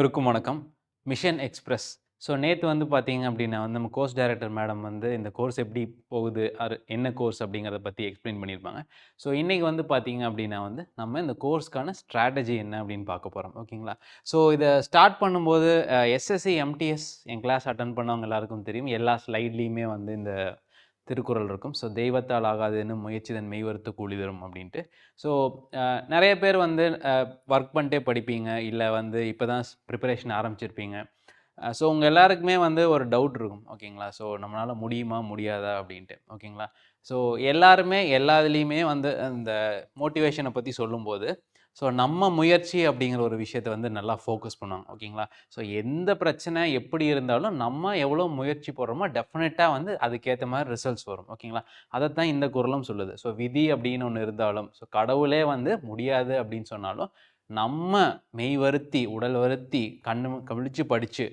அனைவருக்கும் வணக்கம். Mission express. So நேத்து வந்து பார்த்தீங்க அப்டின்னா வந்து நம்ம கோர்ஸ் டைரக்டர் மேடம் வந்து இந்த கோர்ஸ் எப்டி போகுது? என்ன கோர்ஸ் அப்டிங்கிறத பத்தி எக்ஸ்ப்ளைன் பண்ணியிருப்பாங்க. ஸோ இன்னைக்கு வந்து பார்த்தீங்க அப்டின்னா வந்து நம்ம இந்த கோர்ஸ்க்கான ஸ்ட்ராட்டஜி என்ன அப்டின்னு பார்க்க போறோம். ஓகேங்களா? ஸோ இத ஸ்டார்ட் பண்ணும்போது எஸ்எஸ்சி, எம்டிஎஸ் என் கிளாஸ் அட்டெண்ட் பண்ணவங்க எல்லாருக்கும் தெரியும். எல்லா ஸ்லைட்லயுமே வந்து இந்த திருக்குறள் இருக்கும். ஸோ தெய்வத்தால் ஆகாதென்னு முயற்சிதன் மெய்வருத்த கூலி தரும் அப்டின்ட்டு. ஸோ நெறைய பேர் வந்து ஒர்க் பண்ணிட்டே படிப்பீங்க. இல்ல வந்து இப்ப தான் ப்ரிப்பரேஷன் ஆரம்பிச்சிருப்பீங்க. ஸோ உங்க எல்லாருக்குமே வந்து ஒரு டவுட் இருக்கும். ஓகேங்களா? ஸோ நம்மளால முடியுமா? முடியாதா? அப்டின்ட்டு. ஓகேங்களா? ஸோ எல்லாருமே எல்லா இதுலயுமே வந்து அந்த மோட்டிவேஷன பத்தி சொல்லும்போது, ஸோ நம்ம முயற்சி அப்டிங்கிற ஒரு விஷயத்த வந்து நல்லா ஃபோக்கஸ் பண்ணுவாங்க. ஓகேங்களா? ஸோ எந்த பிரச்சனை எப்படி இருந்தாலும் நம்ம எவ்வளோ முயற்சி போடுறோமோ டெஃபினட்டா வந்து அதுக்கேத்த மாரி ரிசல்ட்ஸ் வரும். ஓகேங்களா? அதத்தான் இந்த குறளும் சொல்லுது. ஸோ விதி அப்படின்னு ஒண்ணு இருந்தாலும், ஸோ கடவுளே வந்து முடியாது அப்படின்னு சொன்னாலும், நம்ம மெய் வருத்தி, உடல் வருத்தி, கண்ணு விழிச்சு படிச்சு,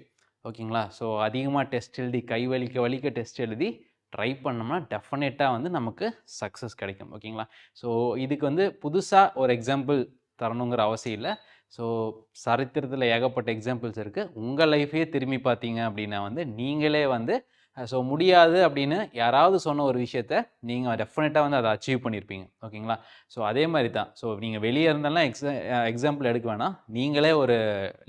ஓகேங்களா? ஸோ அதிகமா டெஸ்ட் எழுதி, கை வலிக்க வலிக்க டெஸ்ட் எழுதி ட்ரை பண்ணோம்னா, டெஃபினட்டா வந்து நமக்கு சக்சஸ் கிடைக்கும். ஓகேங்களா? ஸோ இதுக்கு வந்து புதுசா ஒரு எக்ஸாம்பிள் தரணுங்கிற அவசியம் இல்ல. ஸோ சரித்திரத்தில ஏகப்பட்ட எக்ஸாம்பிள்ஸ் இருக்கு. உங்க லைஃபயே திரும்பி பார்த்தீங்க அப்படின்னா வந்து, நீங்களே வந்து ஸோ முடியாது அப்படின்னு யாராவது சொன்ன ஒரு விஷயத்த, நீங்க டெஃபினட்டா வந்து அத அச்சீவ் பண்ணியிருப்பீங்க. ஓகேங்களா? ஸோ அதே மாரி தான். ஸோ நீங்க வெளிய இருந்தெல்லாம் எக்ஸாம்பிள் எடுக்க வேணாம். நீங்களே ஒரு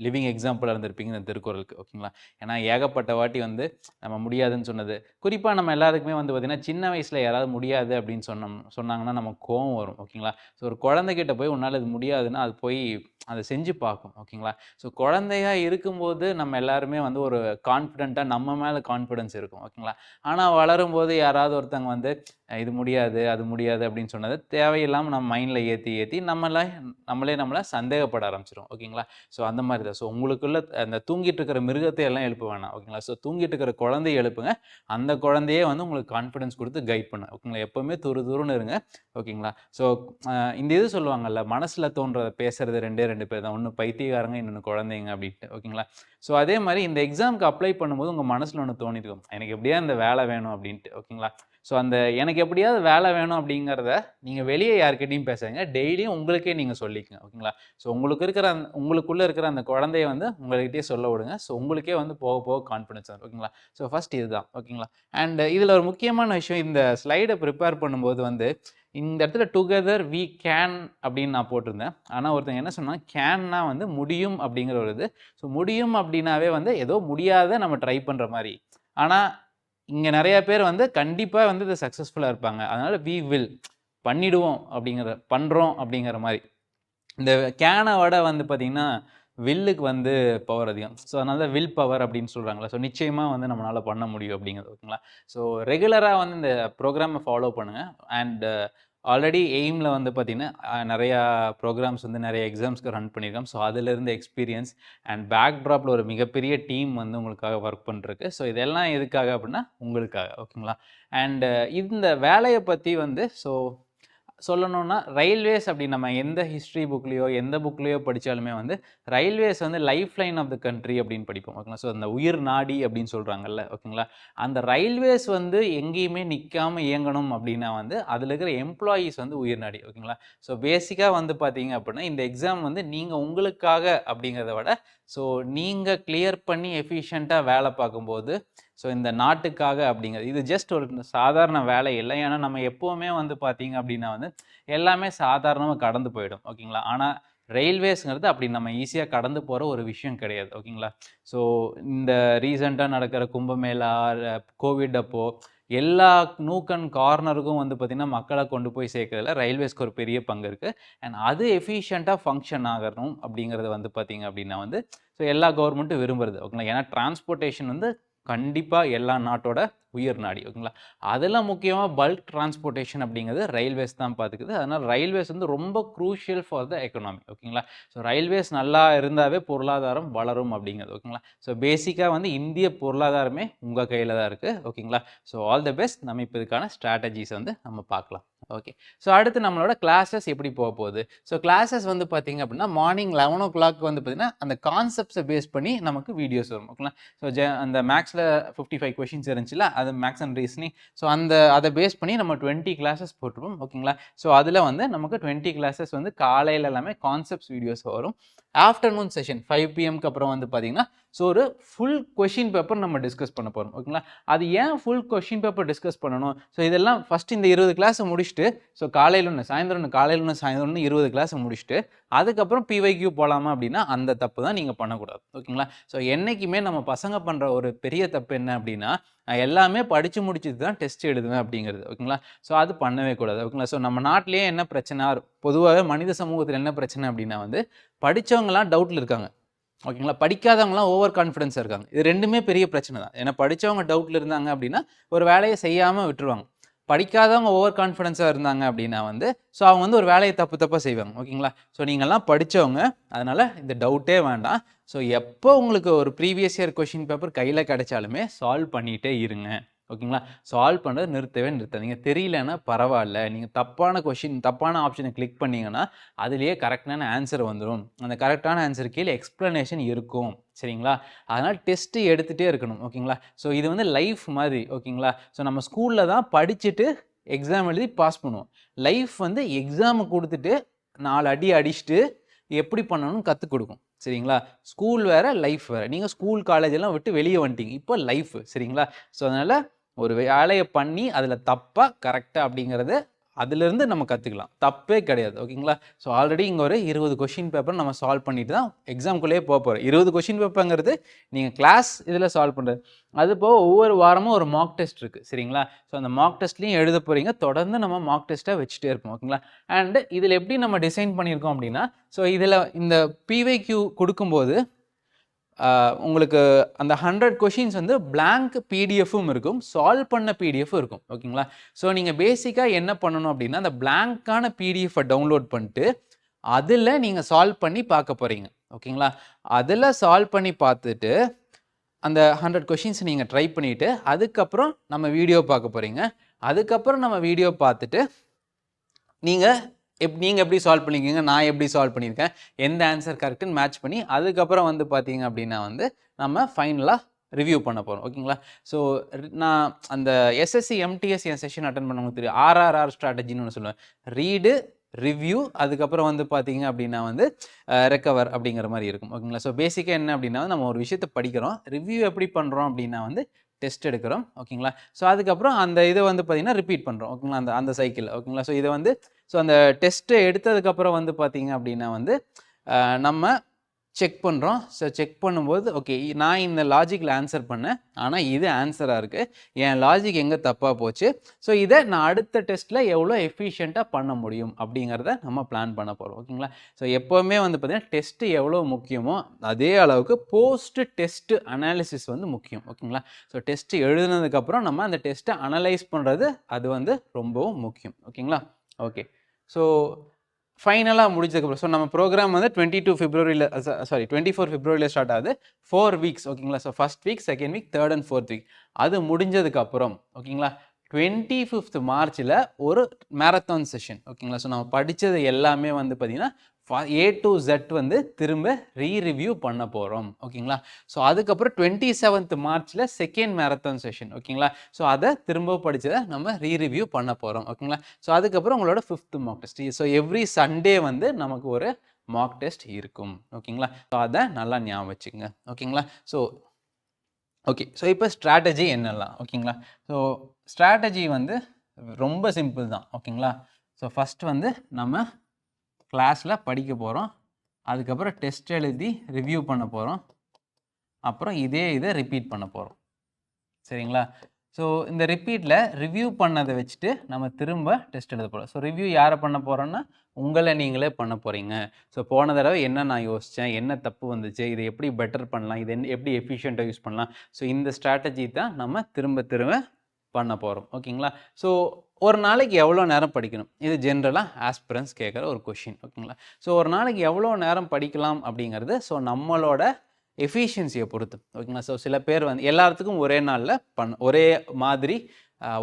லிவிங் எக்ஸாம்பிளா இருந்திருப்பீங்க இந்த திருக்குறளுக்கு. ஓகேங்களா? ஏன்னா ஏகப்பட்ட வாட்டி வந்து நம்ம முடியாதுன்னு சொன்னது, குறிப்பா நம்ம எல்லாருக்குமே வந்து பார்த்தீங்கன்னா, சின்ன வயசுல யாராவது முடியாது அப்படின்னு சொன்னாங்கன்னா நமக்கு கோவம் வரும். ஓகேங்களா? ஸோ ஒரு குழந்தைகிட்ட போய் உன்னால இது முடியாதுன்னா, அது போய் அத செஞ்சு பார்க்கும். ஓகேங்களா? ஸோ குழந்தையா இருக்கும்போது நம்ம எல்லாருமே வந்து ஒரு கான்ஃபிடென்ட்டா நம்ம மேல கான்ஃபிடன்ஸ் இருக்கும். ஓகேங்களா? ஆனா வளரும்போது யாராவது ஒருத்தங்க வந்து இது முடியாது, அது முடியாது அப்படின்னு சொன்னது தேவையில்லாம நம்ம மைண்ட்ல ஏத்தி ஏத்தி நம்மள சந்தேகப்பட ஆரம்பிச்சுருவோம். ஓகேங்களா? ஸோ அந்த மாரி தான். ஸோ உங்களுக்குள்ள அந்த தூங்கிட்டு இருக்கிற மிருகத்தை எல்லாம் எழுப்ப வேணாம். ஓகேங்களா? ஸோ தூங்கிட்டு இருக்கிற குழந்தைய எழுப்புங்க. அந்த குழந்தையே வந்து உங்களுக்கு கான்ஃபிடன்ஸ் குடுத்து கைட் பண்ணும். ஓகேங்களா? எப்பவுமே துருதுருன்னு இருங்க. ஓகேங்களா? ஸோ இந்த இது சொல்லுவாங்கல்ல, மனசுல தோன்றத பேசுறது 2 பேர் தான். ஒண்ணு பைத்தியக்காரங்க, இன்னொன்னு குழந்தைங்க அப்டின்ட்டு. ஓகேங்களா? ஸோ அதே மாரி இந்த எக்ஸாம்க்கு அப்ளை பண்ணும்போது உங்க மனசுல ஒண்ணு தோணியிருக்கும். எனக்கு எப்படியாவது இந்த வேலை வேணும் அப்டின்ட்டு. ஓகேங்களா? ஸோ அந்த எனக்கு எப்படியாவது வேலை வேணும் அப்படிங்கிறத நீங்க வெளிய யார்கிட்டயும் பேசாதீங்க. டெய்லியும் உங்களுக்கே நீங்க சொல்லிக்கங்க. ஓகேங்களா? ஸோ உங்களுக்குள்ள இருக்கிற அந்த குழந்தைய வந்து உங்ககிட்டயே சொல்ல விடுங்க. ஸோ உங்களுக்கே வந்து போக போக கான்ஃபிடன்ஸ் வரும். ஓகேங்களா? ஸோ ஃபர்ஸ்ட் இதுதான். ஓகேங்களா? அண்ட் இதுல ஒரு முக்கியமான விஷயம் இந்த ஸ்லைட பிரிப்பேர் பண்ணும்போது வந்து இந்த இடத்துல டுகெதர் வி கேன் அப்படின்னு நான் போட்டிருந்தேன். ஆனா ஒருத்தங்க என்ன சொன்னாங்க, கேன்னா வந்து முடியும் அப்படிங்கிற ஒரு இது. ஸோ முடியும் அப்படின்னாவே வந்து ஏதோ முடியாத நம்ம ட்ரை பண்ற மாரி. ஆனா இங்க நெறைய பேர் வந்து கண்டிப்பா வந்து இது சக்சஸ்ஃபுல்லா இருப்பாங்க. அதனால வி வில் பண்ணிடுவோம் பண்றோம் அப்படிங்கிற மாரி. இந்த கேன விட வந்து பார்த்தீங்கன்னா, வில்லுக்கு வந்து பவர் அதிகம். ஸோ அதனால தான் வில் பவர் அப்படின்னு சொல்றாங்கல்ல. ஸோ நிச்சயமா வந்து நம்மளால பண்ண முடியும் அப்படிங்கிறது. ஓகேங்களா? ஸோ ரெகுலரா வந்து இந்த புரோகிராம ஃபாலோ பண்ணுங்க. அண்ட் ஆல்ரெடி எய்ம்ல வந்து பார்த்தீங்கன்னா, நெறையா புரோகிராம்ஸ் வந்து நெறைய எக்ஸாம்ஸ்க்கு ரன் பண்ணியிருக்கோம். ஸோ அதிலிருந்து எக்ஸ்பீரியன்ஸ் அண்ட் பேக் ட்ராப்ல ஒரு மிகப்பெரிய டீம் வந்து உங்களுக்காக ஒர்க் பண்ருக்கு. ஸோ இதெல்லாம் எதுக்காக அப்படின்னா, உங்களுக்காக. ஓகேங்களா? அண்ட் இந்த வேலைய பத்தி வந்து சொல்லணும்னா, ரயில்வேஸ் அப்படி நம்ம எந்த ஹிஸ்ட்ரி புக்லயோ, எந்த புக்லயோ படிச்சாலுமே வந்து, ரயில்வேஸ் வந்து life line of the country அப்படின்னு படிப்போம். ஓகேங்களா? ஸோ அந்த உயிர் நாடி அப்படின்னு சொல்றாங்கல்ல. ஓகேங்களா? அந்த ரயில்வேஸ் வந்து எங்கேயுமே நிக்காம இயங்கணும் அப்படின்னா வந்து, அதுல இருக்கிற எம்ப்ளாயீஸ் வந்து உயிர் நாடி. ஓகேங்களா? ஸோ பேசிக்கா வந்து பார்த்தீங்க அப்படின்னா, இந்த எக்ஸாம் வந்து நீங்க உங்களுக்காக அப்படிங்கிறத விட, ஸோ நீங்க கிளியர் பண்ணி எஃபிஷியன்ட்டா வேலை பார்க்கும்போது, ஸோ இந்த நாட்டுக்காக அப்படிங்கிறது இது ஜஸ்ட் ஒரு சாதாரண வேலை இல்ல. ஏன்னா நம்ம எப்பவுமே வந்து பார்த்தீங்க அப்படின்னா வந்து, எல்லாமே சாதாரணமா கடந்து போயிடும். ஓகேங்களா? ஆனா ரயில்வேஸ்ங்கிறது அப்படி நம்ம ஈஸியா கடந்து போற ஒரு விஷயம் கிடையாது. ஓகேங்களா? ஸோ இந்த ரீசென்ட்டா நடக்கிற கும்பமேளா, கோவிட் அப்போ எல்லா நூக் அண்ட் கார்னருக்கும் வந்து பார்த்தீங்கன்னா, மக்கள கொண்டு போய் சேர்க்கிறதுல ரயில்வேஸ்க்கு ஒரு பெரிய பங்கு இருக்கு. அண்ட் அது எஃபிஷியன்ட்டா ஃபங்ஷன் ஆகணும் அப்படிங்கிறது வந்து பார்த்தீங்க அப்படின்னா வந்து, ஸோ எல்லா கவர்மெண்ட்டும் விரும்புறது. ஓகேங்களா? ஏன்னா டிரான்ஸ்போர்ட்டேஷன் வந்து கண்டிப்பா எல்லா நாட்டோட உயிர் நாடி. ஓகேங்களா? அதுல முக்கியமா பல்க் டிரான்ஸ்போர்ட்டேஷன் அப்படிங்கிறது ரயில்வேஸ் தான் பார்த்துக்குது. அதனால ரயில்வேஸ் வந்து ரொம்ப க்ரூஷியல் ஃபார் த எக்கனாமி. ஓகேங்களா? ஸோ ரயில்வேஸ் நல்லா இருந்தாவே பொருளாதாரம் வளரும் அப்படிங்கிறது. ஓகேங்களா? ஸோ பேசிக்கா வந்து இந்திய பொருளாதாரமே உங்க கையில தான் இருக்கு. ஓகேங்களா? So all the best. நம்ம இப்ப இதுக்கான ஸ்ட்ராட்டஜிஸ் வந்து நம்ம பார்க்கலாம். ஓகே. ஸோ அடுத்து நம்மளோட கிளாஸஸ் எப்படி போகுது? ஸோ கிளாஸஸ் வந்து பார்த்தீங்க அப்படின்னா, மார்னிங் 11:00 வந்து பார்த்தீங்கன்னா, அந்த கான்செப்ட்ஸை பேஸ் பண்ணி நமக்கு வீடியோஸ் வரும். ஓகேங்களா? ஸோ அந்த மேக்ஸில் 55 கொஷின்ஸ் இருந்துச்சுல்ல, அது மேக்ஸ் அண்ட் ரீசனிங். ஸோ அதை பேஸ் பண்ணி நம்ம 20 கிளாஸஸ் போட்டுருப்போம். ஓகேங்களா? ஸோ அதில் வந்து நமக்கு 20 கிளாஸஸ் வந்து காலையில் எல்லாமே கான்செப்ட்ஸ் வீடியோஸ் வரும். ஆஃப்டர்நூன் செஷன் 5 பிஎம்க்கு அப்புறம் வந்து பார்த்தீங்கன்னா, ஸோ ஒரு ஃபுல் கொஷின் பேப்பர் நம்ம டிஸ்கஸ் பண்ண போகிறோம். ஓகேங்களா? அது ஏன் ஃபுல் கொஷின் பேப்பர் டிஸ்கஸ் பண்ணணும்? ஸோ இதெல்லாம் ஃபஸ்ட்டு இந்த 20 கிளாஸை முடிச்சுட்டு, ஸோ காலையில் ஒன்று சாயந்தரம் ஒன்று, காலையில் ஒன்று சாயந்தரம் ஒன்று 20 கிளாஸை முடிச்சுட்டு அதுக்கப்புறம் பிவைக்யூ போகலாமா அப்படின்னா அந்த தப்பு தான் நீங்கள் பண்ணக்கூடாது. ஓகேங்களா? ஸோ என்றைக்குமே நம்ம பசங்க பண்ணுற ஒரு பெரிய தப்பு என்ன அப்படின்னா, நான் எல்லாமே படித்து முடிச்சுட்டு தான் டெஸ்ட் எழுதுவேன் அப்படிங்கிறது. ஓகேங்களா? ஸோ அது பண்ணவே கூடாது. ஓகேங்களா? ஸோ நம்ம நாட்டிலேயே என்ன பிரச்சனை, பொதுவாகவே மனித சமூகத்தில் என்ன பிரச்சனை அப்படின்னா வந்து, படித்தவங்களாம் டவுட்டில் இருக்காங்க. ஓகேங்களா? படிக்காதவங்களாம் ஓவர் கான்ஃபிடென்ஸாக இருக்காங்க. இது ரெண்டுமே பெரிய பிரச்சனை தான். ஏன்னா படித்தவங்க டவுட்டில் இருந்தாங்க அப்படின்னா ஒரு வேலையை செய்யாமல் விட்டுருவாங்க. படிக்காதவங்க ஓவர் கான்ஃபிடென்ஸாக இருந்தாங்க அப்படின்னா வந்து, ஸோ அவங்க வந்து ஒரு வேலையை தப்பாக செய்வாங்க. ஓகேங்களா? ஸோ நீங்கள்லாம் படித்தவங்க, அதனால் இந்த டவுட்டே வேண்டாம். ஸோ எப்போ உங்களுக்கு ஒரு ப்ரீவியஸ் இயர் கொஷின் பேப்பர் கையில் கிடைச்சாலுமே சால்வ் பண்ணிகிட்டே இருங்க. ஓகேங்களா? சால்வ் பண்ணுறது நிறுத்தாதீங்க. தெரியலன்னா பரவாயில்ல, நீங்கள் தப்பான ஆப்ஷனை கிளிக் பண்ணிங்கன்னா அதுலேயே கரெக்டான ஆன்சர் வந்துடும். அந்த கரெக்டான ஆன்சர் கீழே எக்ஸ்ப்ளனேஷன் இருக்கும். சரிங்களா? அதனால் டெஸ்ட்டு எடுத்துகிட்டே இருக்கணும். ஓகேங்களா? ஸோ இது வந்து லைஃப் மாதிரி. ஓகேங்களா? ஸோ நம்ம ஸ்கூலில் தான் படிச்சுட்டு எக்ஸாம் எழுதி பாஸ் பண்ணுவோம். லைஃப் வந்து எக்ஸாமை கொடுத்துட்டு 4 அடி அடிச்சுட்டு எப்படி பண்ணணும்னு கற்றுக் கொடுக்கும். சரிங்களா? ஸ்கூல் வேறு, லைஃப் வேறு. நீங்கள் ஸ்கூல் காலேஜ் எல்லாம் விட்டு வெளியே வந்துட்டீங்க. இப்போ லைஃப். சரிங்களா? ஸோ அதனால் ஒரு வேலையை பண்ணி அதில் தப்பாக கரெக்டாக அப்படிங்கிறத அதிலிருந்து நம்ம கற்றுக்கலாம். தப்பே கிடையாது. ஓகேங்களா? ஸோ ஆல்ரெடி இங்கே ஒரு 20 கொஷின் பேப்பர் நம்ம சால்வ் பண்ணிட்டு தான் எக்ஸாம்குள்ளேயே போகிறோம். 20 கொஷின் பேப்பருங்கிறது நீங்கள் கிளாஸ் இதில் சால்வ் பண்ணுறது. அது போக ஒவ்வொரு வாரமும் ஒரு மார்க் டெஸ்ட் இருக்குது. சரிங்களா? ஸோ அந்த மார்க் டெஸ்ட்லையும் எழுத போகிறீங்க. தொடர்ந்து நம்ம மார்க் டெஸ்ட்டாக வச்சுட்டே இருப்போம். ஓகேங்களா? அண்டு இதில் எப்படி நம்ம டிசைன் பண்ணியிருக்கோம் அப்படின்னா, ஸோ இதில் இந்த பிவைக்யூ கொடுக்கும்போது உங்களுக்கு அந்த 100 கொஷின்ஸ் வந்து பிளாங்க் பிடிஎஃப்பும் இருக்கும், சால்வ் பண்ண பிடிஎஃப்பும் இருக்கும். ஓகேங்களா? ஸோ நீங்கள் பேசிக்காக என்ன பண்ணணும் அப்படின்னா, அந்த பிளாங்கான பிடிஎஃப்பை டவுன்லோட் பண்ணிட்டு அதில் நீங்கள் சால்வ் பண்ணி பார்க்க போகிறீங்க. ஓகேங்களா? அதில் சால்வ் பண்ணி பார்த்துட்டு அந்த 100 கொஷின்ஸ் நீங்கள் ட்ரை பண்ணிவிட்டு அதுக்கப்புறம் நம்ம வீடியோ பார்க்க போகிறீங்க. அதுக்கப்புறம் நம்ம வீடியோ பார்த்துட்டு நீங்கள் எப்படி சால்வ் பண்ணியிருக்கீங்க, நான் எப்படி சால்வ் பண்ணியிருக்கேன், எந்த ஆன்சர் கரெக்டுன்னு மேட்ச் பண்ணி அதுக்கப்புறம் வந்து பார்த்தீங்க அப்படின்னா வந்து நம்ம ஃபைனலாக ரிவ்யூ பண்ண போகிறோம். ஓகேங்களா? ஸோ நான் அந்த எஸ்எஸ்சி எம்டிஎஸ் என் செஷன் அட்டன் பண்ணவங்களுக்கு தெரியும். RRR ஸ்ட்ராட்டஜின்னு ஒன்று சொல்லுவேன். ரீடு, ரிவ்யூ, அதுக்கப்புறம் வந்து பார்த்தீங்க அப்படின்னா வந்து ரெக்கவர் அப்படிங்கிற மாதிரி இருக்கும். ஓகேங்களா? ஸோ பேசிக்காக என்ன அப்படின்னா நம்ம ஒரு விஷயத்தை படிக்கிறோம், ரிவ்யூ எப்படி பண்ணுறோம் அப்படின்னா வந்து டெஸ்ட் எடுக்கிறோம். ஓகேங்களா? ஸோ அதுக்கப்புறம் அந்த இதை வந்து பார்த்தீங்கன்னா ரிப்பீட் பண்ணுறோம். ஓகேங்களா? அந்த சைக்கிள். ஓகேங்களா? ஸோ இதை வந்து ஸோ அந்த டெஸ்ட்டு எடுத்ததுக்கப்புறம் வந்து பார்த்தீங்க அப்படின்னா வந்து நம்ம செக் பண்ணுறோம். ஸோ செக் பண்ணும்போது ஓகே, நான் இந்த லாஜிக்கில் ஆன்சர் பண்ணேன், ஆனால் இது ஆன்சராக இருக்குது, என் லாஜிக் எங்கே தப்பாக போச்சு, ஸோ இதை நான் அடுத்த டெஸ்ட்டில் எவ்வளோ எஃபிஷியண்ட்டாக பண்ண முடியும் அப்படிங்கிறத நம்ம பிளான் பண்ண போகிறோம். ஓகேங்களா? ஸோ எப்போவுமே வந்து பார்த்திங்கன்னா டெஸ்ட்டு எவ்வளோ முக்கியமோ அதே அளவுக்கு போஸ்ட்டு டெஸ்ட்டு அனாலிசிஸ் வந்து முக்கியம். ஓகேங்களா? ஸோ டெஸ்ட்டு எழுதுனதுக்கப்புறம் நம்ம அந்த டெஸ்ட்டை அனலைஸ் பண்ணுறது அது வந்து ரொம்பவும் முக்கியம். ஓகேங்களா? ஓகே. ஸோ ஃபைனலாக முடிச்சதுக்கப்புறம் ஸோ நம்ம ப்ரோக்ராம் வந்து 24 பிப்ரவரியில் ஸ்டார்ட் ஆகுது. 4 வீக்ஸ். ஓகேங்களா? So first week, second week, third and fourth week. அது முடிஞ்சதுக்கப்புறம் ஓகேங்களா 25th மார்ச்சில் ஒரு மேரத்தான் செஷன். ஓகேங்களா? ஸோ நம்ம படித்தது எல்லாமே வந்து பார்த்திங்கன்னா A to Z வந்து திரும்ப ரீரிவ்யூ பண்ண போகிறோம். ஓகேங்களா? ஸோ அதுக்கப்புறம் 27th மார்ச்சில் செகண்ட் மேரத்தான் செஷன். ஓகேங்களா? ஸோ அதை திரும்ப படித்ததை நம்ம ரீரிவ்யூ பண்ண போகிறோம். ஓகேங்களா? ஸோ அதுக்கப்புறம் உங்களோட 5th mark test. So every Sunday வந்து நமக்கு ஒரு மார்க் டெஸ்ட் இருக்கும். ஓகேங்களா? ஸோ அதை நல்லா ஞாபகம் வச்சுக்கோங்க. ஓகேங்களா? So okay. ஸோ இப்போ ஸ்ட்ராட்டஜி என்னெல்லாம்? ஓகேங்களா? ஸோ ஸ்ட்ராட்டஜி வந்து ரொம்ப சிம்பிள் தான். ஓகேங்களா? ஸோ ஃபஸ்ட் வந்து நம்ம கிளாஸில் படிக்க போகிறோம், அதுக்கப்புறம் டெஸ்ட் எழுதி ரிவ்யூ பண்ண போகிறோம், அப்புறம் இதை ரிப்பீட் பண்ண போகிறோம். சரிங்களா? ஸோ இந்த ரிப்பீட்டில் ரிவ்யூ பண்ணதை வச்சுட்டு நம்ம திரும்ப டெஸ்ட் எழுத போகிறோம். ஸோ ரிவ்யூ யாரை பண்ண போகிறோன்னா உங்களை நீங்களே பண்ண போகிறீங்க. ஸோ போன தடவை என்ன நான் யோசித்தேன், என்ன தப்பு வந்துச்சு, இதை எப்படி பெட்டர் பண்ணலாம், இதை எப்படி எஃபிஷியண்ட்டாக யூஸ் பண்ணலாம். ஸோ இந்த ஸ்ட்ராட்டஜி தான் நம்ம திரும்ப பண்ண போகிறோம். ஓகேங்களா? ஸோ ஒரு நாளைக்கு எவ்வளோ நேரம் படிக்கணும், இது ஜென்ரலாக ஆஸ்பிரன்ஸ் கேட்குற ஒரு கொஷின். ஓகேங்களா? ஸோ ஒரு நாளைக்கு எவ்வளோ நேரம் படிக்கலாம் அப்படிங்கிறது ஸோ நம்மளோட எஃபிஷியன்சியை பொறுத்து. ஓகேங்களா? ஸோ சில பேர் வந்து எல்லாத்துக்கும் ஒரே நாளில் ஒரே மாதிரி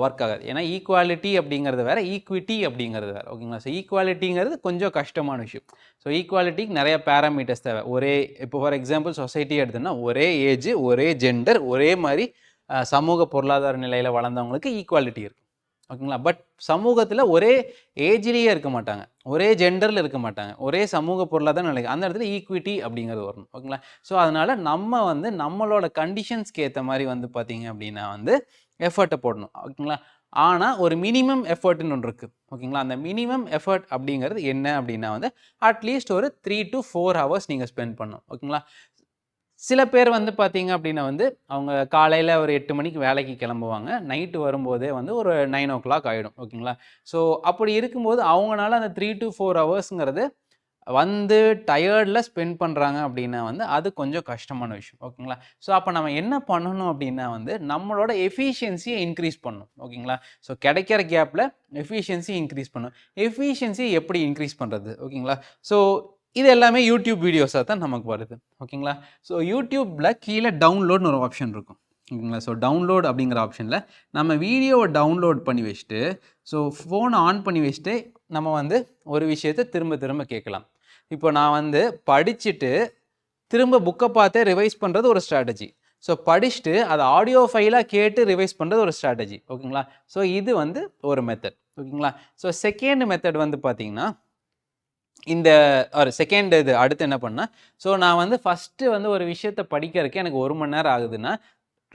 ஒர்க் ஆகாது. ஏன்னா ஈக்குவாலிட்டி அப்படிங்கிறது வேறு, ஈக்விட்டி அப்படிங்கிறது வேறு. ஓகேங்களா? ஸோ ஈக்குவாலிட்டிங்கிறது கொஞ்சம் கஷ்டமான விஷயம். ஸோ ஈக்குவாலிட்டிக்கு நிறைய பேராமீட்டர்ஸ் தேவை. இப்போ ஃபார் எக்ஸாம்பிள் சொசைட்டி எடுத்தோன்னா ஒரே ஏஜ், ஒரே ஜெண்டர், ஒரே மாதிரி சமூக பொருளாதார நிலையில் வளர்ந்தவங்களுக்கு ஈக்குவாலிட்டி இருக்கும். ஓகேங்களா? பட் சமூகத்தில் ஒரே ஏஜ்லேயே இருக்க மாட்டாங்க, ஒரே ஜெண்டரில் இருக்க மாட்டாங்க, ஒரே சமூக பொருளாதார நிலை, அந்த இடத்துல ஈக்விட்டி அப்படிங்கிறது வரணும். ஓகேங்களா? ஸோ அதனால் நம்ம நம்மளோட கண்டிஷன்ஸ்க்கு ஏற்ற மாதிரி பார்த்தீங்க அப்படின்னா எஃபர்ட்டை போடணும். ஓகேங்களா? ஆனால் ஒரு மினிமம் எஃபர்ட்னு ஒன்று இருக்குது. ஓகேங்களா? அந்த மினிமம் எஃபர்ட் அப்படிங்கிறது என்ன அப்படின்னா அட்லீஸ்ட் ஒரு 3 to 4 ஹவர்ஸ் நீங்கள் ஸ்பெண்ட் பண்ணணும். ஓகேங்களா? சில பேர் பார்த்தீங்க அப்படின்னா அவங்க காலையில் ஒரு 8 மணிக்கு வேலைக்கு கிளம்புவாங்க, நைட்டு வரும்போதே ஒரு 9 o'clock ஆகிடும். ஓகேங்களா? ஸோ அப்படி இருக்கும்போது அவங்களால அந்த 3 to 4 ஹவர்ஸுங்கிறது டயர்டில் ஸ்பெண்ட் பண்ணுறாங்க அப்படின்னா அது கொஞ்சம் கஷ்டமான விஷயம். ஓகேங்களா? ஸோ அப்போ நம்ம என்ன பண்ணணும் அப்படின்னா நம்மளோட எஃபிஷியன்சியை இன்க்ரீஸ் பண்ணணும். ஓகேங்களா? ஸோ கிடைக்கிற கேப்பில் எஃபிஷியன்சி இன்க்ரீஸ் பண்ணணும். எஃபிஷியன்சி எப்படி இன்க்ரீஸ் பண்ணுறது? ஓகேங்களா? ஸோ இது எல்லாமே யூடியூப் வீடியோஸாக தான் நமக்கு வருது. ஓகேங்களா? ஸோ யூடியூப்பில் கீழே டவுன்லோட்னு ஒரு ஆப்ஷன் இருக்கும். ஓகேங்களா? ஸோ டவுன்லோட் அப்படிங்கிற ஆப்ஷனில் நம்ம வீடியோவை டவுன்லோட் பண்ணி வச்சுட்டு, ஸோ ஃபோனை ஆன் பண்ணி வச்சுட்டு நம்ம ஒரு விஷயத்தை திரும்ப திரும்ப கேட்கலாம். இப்போ நான் படிச்சுட்டு திரும்ப புக்கை பார்த்தே ரிவைஸ் பண்ணுறது ஒரு ஸ்ட்ராட்டஜி. ஸோ படிச்சுட்டு அதை ஆடியோ ஃபைலாக கேட்டு ரிவைஸ் பண்ணுறது ஒரு ஸ்ட்ராட்டஜி. ஓகேங்களா? ஸோ இது ஒரு மெத்தட். ஓகேங்களா? ஸோ செகண்ட் மெத்தட் பார்த்தீங்கன்னா இந்த ஒரு செகண்ட் இது அடுத்து என்ன பண்ணால், ஸோ நான் ஃபஸ்ட்டு ஒரு விஷயத்தை படிக்கிறதுக்கு எனக்கு 1 மணி நேரம் ஆகுதுன்னா,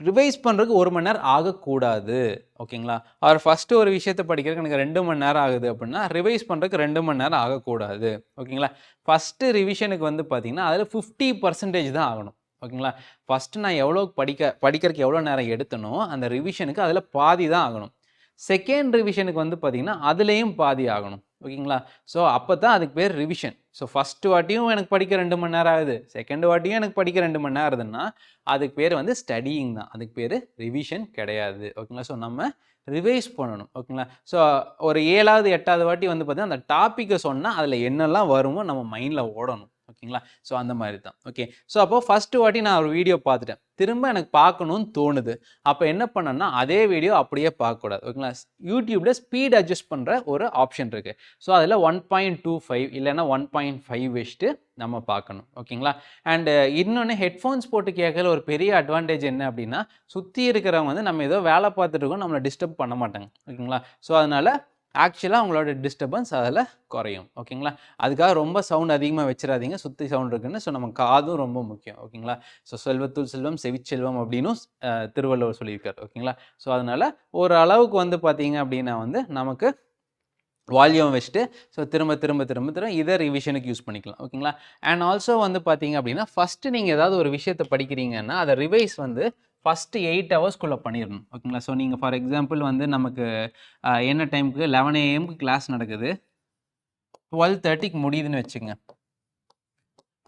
ரிவைஸ் பண்ணுறதுக்கு 1 மணி நேரம் ஆகக்கூடாது. ஓகேங்களா? அவர் ஃபஸ்ட்டு ஒரு விஷயத்தை படிக்கிறதுக்கு எனக்கு 2 மணி நேரம் ஆகுது அப்படின்னா, ரிவைஸ் பண்ணுறதுக்கு 2 மணி நேரம் ஆகக்கூடாது. ஓகேங்களா? ஃபஸ்ட்டு ரிவிஷனுக்கு பார்த்தீங்கன்னா, அதில் 50% தான் ஆகணும். ஓகேங்களா? ஃபஸ்ட்டு நான் படிக்கிறதுக்கு எவ்வளோ நேரம் எடுத்தனோ, அந்த ரிவிஷனுக்கு அதில் பாதி தான் ஆகணும். செகண்ட் ரிவிஷனுக்கு பார்த்தீங்கன்னா, அதுலேயும் பாதி ஆகணும். ஓகேங்களா? ஸோ அப்போ தான் அதுக்கு பேர் ரிவிஷன். ஸோ ஃபஸ்ட்டு வாட்டியும் எனக்கு படிக்க 2 மணி நேரம் ஆகுது, செகண்ட் வாட்டியும் எனக்கு படிக்க 2 மணி நேரம் ஆகுதுன்னா, அதுக்கு பேர் ஸ்டடியிங் தான். அதுக்கு பேர் ரிவிஷன் கிடையாது. ஓகேங்களா? ஸோ நம்ம ரிவைஸ் பண்ணணும். ஓகேங்களா? ஸோ ஒரு 7வது 8வது வாட்டி பார்த்தீங்கன்னா, அந்த டாப்பிக்கை சொன்னால் அதில் என்னெல்லாம் வருமோ நம்ம மைண்டில் ஓடணும். ஓகேங்களா? ஸோ அந்த மாதிரி தான். ஓகே. ஸோ அப்போ ஃபஸ்ட்டு வாட்டி நான் ஒரு வீடியோ பார்த்துட்டேன், திரும்ப எனக்கு பார்க்கணும்னு தோணுது. அப்போ என்ன பண்ணேன்னா, அதே வீடியோ அப்படியே பார்க்கக்கூடாது. ஓகேங்களா? யூடியூப்ல ஸ்பீட் அட்ஜஸ்ட் பண்ணுற ஒரு ஆப்ஷன் இருக்குது. ஸோ அதில் 1.25 இல்லைன்னா 1.5 வச்சுட்டு நம்ம பார்க்கணும். ஓகேங்களா? அண்டு இன்னொன்று ஹெட்ஃபோன்ஸ் போட்டு கேட்கல ஒரு பெரிய அட்வான்டேஜ் என்ன அப்படின்னா, சுற்றி இருக்கிறவங்க நம்ம ஏதோ வேலை பார்த்துட்டு இருக்கோம், நம்மளை டிஸ்டர்ப் பண்ண மாட்டாங்க. ஓகேங்களா? ஸோ அதனால் ஆக்சுவலாக உங்களோட டிஸ்டர்பன்ஸ் அதில் குறையும். ஓகேங்களா? அதுக்காக ரொம்ப சவுண்ட் அதிகமாக வச்சிடாதீங்க, சுற்றி சவுண்ட் இருக்குன்னு. ஸோ நம்ம காதும் ரொம்ப முக்கியம். ஓகேங்களா? ஸோ செல்வத்துள் செல்வம் செவிச்செல்வம் அப்படின்னும் திருவள்ளுவர் சொல்லியிருக்காரு. ஓகேங்களா? ஸோ அதனால் ஒரு அளவுக்கு பார்த்தீங்க அப்படின்னா நமக்கு வால்யூம் வச்சுட்டு ஸோ திரும்ப திரும்ப திரும்ப திரும்ப இதை ரிவிஷனுக்கு யூஸ் பண்ணிக்கலாம். ஓகேங்களா? அண்ட் ஆல்சோ பார்த்தீங்க அப்படின்னா, ஃபஸ்ட்டு நீங்கள் ஏதாவது ஒரு விஷயத்தை படிக்கிறீங்கன்னா அதை ரிவைஸ் ஃபஸ்ட்டு 8 ஹவர்ஸ்க்குள்ளே பண்ணிடணும். ஓகேங்களா? ஸோ நீங்கள் ஃபார் எக்ஸாம்பிள் நமக்கு என்ன டைமுக்கு 11 AM கிளாஸ் நடக்குது, 12:30க்கு முடியுதுன்னு வச்சுங்க,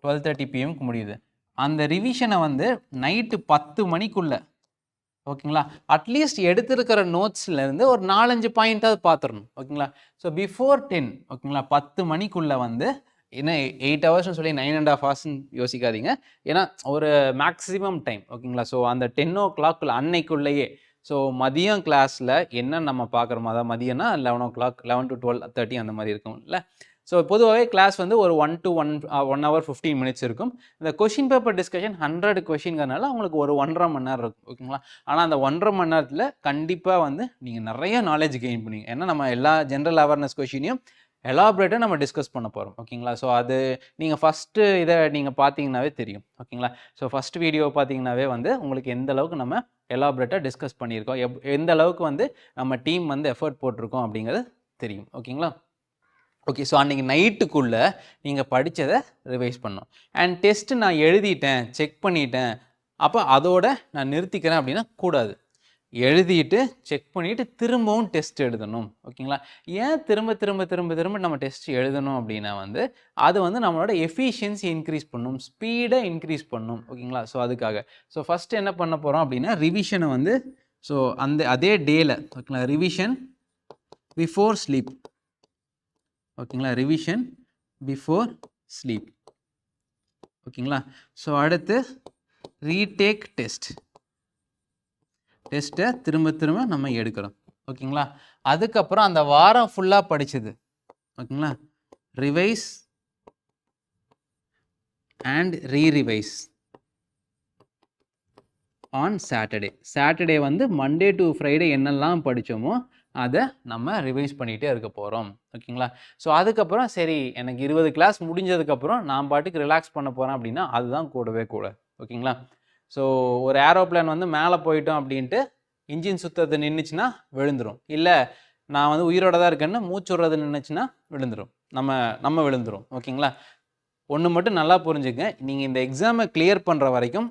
12:30 PM முடியுது. அந்த ரிவிஷனை நைட்டு 10 மணிக்குள்ளே, ஓகேங்களா, அட்லீஸ்ட் எடுத்திருக்கிற நோட்ஸ்லேருந்து ஒரு 4-5 பாயிண்ட்டாவது பார்த்துடணும். ஓகேங்களா? ஸோ பிஃபோர் 10, ஓகேங்களா, 10 மணிக்குள்ளே ஏன்னா 8 ஹவர்ஸ்னு சொல்லி 9.5 ஹவர்ஸ்ன்னு யோசிக்காதீங்க. ஏன்னா ஒரு மேக்ஸிமம் டைம். ஓகேங்களா? ஸோ அந்த 10 o'clock அன்னைக்குள்ளேயே, ஸோ மதியம் கிளாஸில் என்ன நம்ம பார்க்குறோமோ, அதாவது மதியம்னா 11 o'clock, 11 to 12:30 அந்த மாதிரி இருக்கும்ல. ஸோ பொதுவாகவே கிளாஸ் ஒரு 1 to 1 hour 15 minutes இருக்கும். இந்த கொஷின் பேப்பர் டிஸ்கஷன் 100 கொஷின்கிறதுனால உங்களுக்கு ஒரு 1.5 மணி நேரம் இருக்கும். ஓகேங்களா? ஆனால் அந்த 1.5 மணி நேரத்தில் கண்டிப்பாக நீங்கள் நிறைய நாலேஜ் கெயின் பண்ணுவீங்க. ஏன்னா நம்ம எல்லா ஜென்ரல் அவேர்னஸ் கொஷினையும் எலாபரேட்டாக நம்ம டிஸ்கஸ் பண்ண போகிறோம். ஓகேங்களா? ஸோ அது நீங்கள் ஃபஸ்ட்டு இதை நீங்கள் பார்த்தீங்கன்னாவே தெரியும். ஓகேங்களா? ஸோ ஃபஸ்ட் வீடியோ பார்த்தீங்கன்னாவே உங்களுக்கு எந்த அளவுக்கு நம்ம எலாபரேட்டாக டிஸ்கஸ் பண்ணியிருக்கோம், எந்த அளவுக்கு நம்ம டீம் எஃபர்ட் போட்டிருக்கோம் அப்படிங்கிறது தெரியும். ஓகேங்களா? ஓகே. ஸோ அன்றைக்கி நைட்டுக்குள்ளே நீங்கள் படித்ததை ரிவைஸ் பண்ணணும். அண்ட் டெஸ்ட்டு நான் எழுதிட்டேன், செக் பண்ணிட்டேன், அப்போ அதோட நான் நிறுத்திக்கிறேன் அப்படின்னா கூடாது. எழுதிட்டு செக் பண்ணிவிட்டு திரும்பவும் டெஸ்ட் எழுதணும். ஓகேங்களா? ஏன் திரும்ப திரும்ப திரும்ப திரும்ப நம்ம டெஸ்ட் எழுதணும் அப்படின்னா அது நம்மளோட எஃபிஷியன்சி இன்க்ரீஸ் பண்ணும், ஸ்பீடை இன்க்ரீஸ் பண்ணும். ஓகேங்களா? ஸோ அதுக்காக ஸோ ஃபஸ்ட்டு என்ன பண்ண போகிறோம் அப்படின்னா, ரிவிஷனை ஸோ அதே டேயில், ஓகேங்களா, ரிவிஷன் பிஃபோர் ஸ்லீப். ஓகேங்களா? Revision before sleep. ஓகேங்களா? ஸோ அடுத்து ரீடேக் டெஸ்ட்டை திரும்ப திரும்ப நம்ம எடுக்கிறோம். ஓகேங்களா? அதுக்கப்புறம் அந்த வாரம் ஃபுல்லா படிச்சது. ஓகேங்களா? Revise and rerevise on Saturday. Saturday வந்து மண்டே டு ஃப்ரைடே என்னெல்லாம் படிச்சோமோ, அத நம்ம ரிவைஸ் பண்ணிட்டே இருக்க போறோம். ஓகேங்களா? ஸோ அதுக்கப்புறம் சரி எனக்கு 20 கிளாஸ் முடிஞ்சதுக்கப்புறம் நான் பாட்டுக்கு ரிலாக்ஸ் பண்ண போறேன் அப்படின்னா, அதுதான் கூடவே கூடாது. ஓகேங்களா? ஸோ ஒரு ஏரோப்ளேன் வந்து மேல போயிட்டோம் அப்படின்ட்டு, இன்ஜின் சுத்துறது நின்னுச்சுன்னா விழுந்துரும். இல்ல நான் வந்து உயிரோட தான் இருக்கேன்னு மூச்சு விடுறது நின்னுச்சுன்னா விழுந்துரும். நம்ம நம்ம விழுந்துரும். ஓகேங்களா? ஒண்ணு மட்டும் நல்லா புரிஞ்சுக்கங்க. நீங்க இந்த எக்ஸாம கிளியர் பண்ற வரைக்கும்,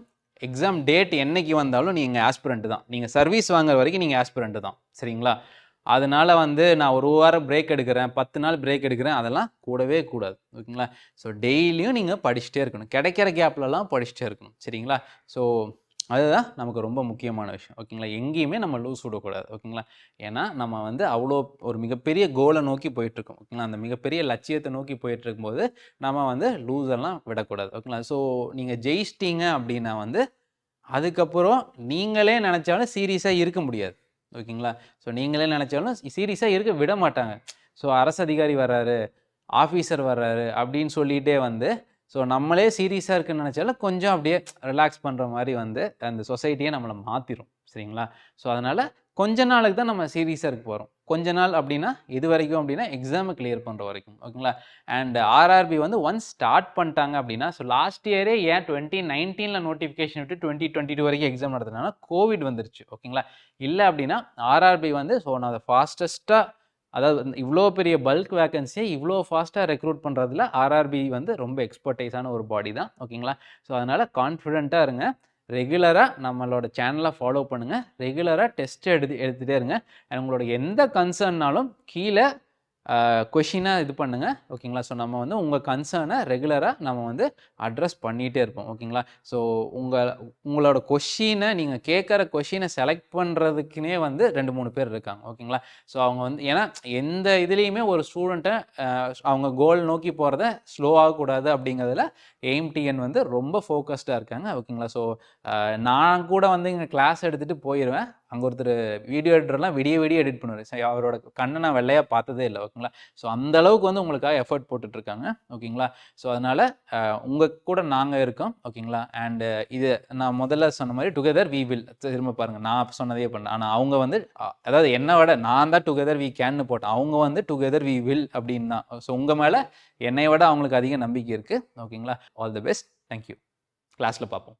எக்ஸாம் டேட் என்னைக்கு வந்தாலும் நீங்க ஆஸ்பிரண்ட் தான். நீங்க சர்வீஸ் வாங்குற வரைக்கும் நீங்க ஆஸ்பிரண்ட் தான். சரிங்களா? அதனால வந்து நான் 1 வாரம் பிரேக் எடுக்கிறேன், 10 நாள் பிரேக் எடுக்கிறேன் அதெல்லாம் கூடவே கூடாது. ஓகேங்களா? ஸோ டெய்லியும் நீங்க படிச்சுட்டே இருக்கணும். கிடைக்கிற கேப்லலாம் படிச்சுட்டே இருக்கணும். சரிங்களா? ஸோ அதுதான் நமக்கு ரொம்ப முக்கியமான விஷயம். ஓகேங்களா? எங்கேயுமே நம்ம லூஸ் விடக்கூடாது. ஓகேங்களா? ஏன்னா, நம்ம வந்து அவ்வளோ ஒரு மிகப்பெரிய கோல நோக்கி போயிட்டுருக்கோம். ஓகேங்களா? அந்த மிகப்பெரிய லட்சியத்த நோக்கி போயிட்டுருக்கும்போது, நம்ம வந்து லூஸ் எல்லாம் விடக்கூடாது. ஓகேங்களா? ஸோ நீங்க ஜெயிச்சிட்டீங்க அப்படின்னா வந்து, அதுக்கப்புறம் நீங்களே நெனச்சாலும் சீரியஸா இருக்க முடியாது. ஓகேங்களா? ஸோ நீங்களே நெனச்சாலும் சீரியஸா இருக்க விட மாட்டாங்க. ஸோ அரசு அதிகாரி வர்றாரு, ஆஃபீசர் வர்றாரு அப்படின்னு சொல்லிட்டே வந்து, ஸோ நம்மளே சீரியஸா இருக்குன்னு நெனச்சாலும் கொஞ்சம் அப்படியே ரிலாக்ஸ் பண்ற மாரி வந்து அந்த சொசைட்டியே நம்மள மாத்திரும். சரிங்களா? ஸோ அதனால கொஞ்ச நாளுக்கு தான் நம்ம சீரியஸா இருக்க போறோம். கொஞ்ச நாள் அப்படின்னா, எதுவரைக்கும் அப்படின்னா, எக்ஸாம கிளியர் பண்ற வரைக்கும். ஓகேங்களா? அண்ட் ஆர்ஆர்பி வந்து ஒன்ஸ் ஸ்டார்ட் பண்ணிட்டாங்க அப்படின்னா, ஸோ லாஸ்ட் இயரே ஏன் 2019ல நோட்டிஃபிகேஷன் விட்டு 2022 வரைக்கும் எக்ஸாம் நடத்துனாங்கன்னா, கோவிட் வந்துருச்சு. ஓகேங்களா? இல்ல அப்படின்னா, ஆர்ஆர்பி வந்து ஸோ நான் அத ஃபாஸ்டஸ்ட்டா அதாவது இவ்ளோ பெரிய பல்க் வேக்கன்சிய இவ்ளோ ஃபாஸ்ட்டா ரெக்ரூட் பண்றதுல ஆர்ஆர்பி வந்து ரொம்ப எக்ஸ்பர்டைஸான ஒரு பாடி தான். ஓகேங்களா? ஸோ அதனால கான்ஃபிடென்ட்டா இருங்க. ரெகுலரா நம்மளோட சேனல ஃபாலோ பண்ணுங்க. ரெகுலரா டெஸ்ட் எடுத்துட்டே இருங்க. உங்களோட எந்த கன்சர்ன்னாலும் கீழ கொஷினா இது பண்ணுங்க. ஓகேங்களா? ஸோ நம்ம வந்து உங்க கன்சர்ன ரெகுலரா நம்ம வந்து அட்ரஸ் பண்ணிட்டே இருப்போம். ஓகேங்களா? ஸோ உங்களோட கொஷின நீங்க கேட்கற கொஷின செலக்ட் பண்றதுக்குன்னே வந்து 2, 3 பேர் இருக்காங்க. ஓகேங்களா? ஸோ அவங்க வந்து ஏன்னா எந்த இதுலயுமே ஒரு ஸ்டூடண்ட்ட அவங்க கோல் நோக்கி போறத ஸ்லோ ஆகக்கூடாது அப்படிங்கிறதுல எய்ம் டிஎன் வந்து ரொம்ப ஃபோக்கஸ்டா இருக்காங்க. ஓகேங்களா? ஸோ நான் கூட வந்து இங்க கிளாஸ் எடுத்துட்டு போயிருவேன். அங்க ஒருத்தரு வீடியோ எடிட்டர்லாம் விடிய விடிய எடிட் பண்ணுவாரு. அவரோட கண்ண நான் வெள்ளையா பார்த்ததே இல்ல. ஓகேங்களா? ஸோ அந்த அளவுக்கு வந்து உங்களுக்காக எஃபோர்ட் போட்டுட்டு இருக்காங்க. ஓகேங்களா? ஸோ அதனால உங்க கூட நாங்க இருக்கோம். ஓகேங்களா? அண்ட் இது நான் முதல்ல சொன்ன மாரி டுகெதர் வி வில் திரும்ப பாருங்க. நான் சொன்னதையே பண்ணேன். ஆனா அவங்க வந்து அதாவது என்ன விட நான் தான் டுகெதர் வி கேன்னு போட்டேன். அவங்க வந்து டுகெதர் வி வில் அப்படின்னு தான். ஸோ உங்க மேல என்னைய விட அவங்களுக்கு அதிக நம்பிக்கை இருக்கு. ஓகேங்களா? All the best. Thank you. கிளாஸ்ல பார்ப்போம்.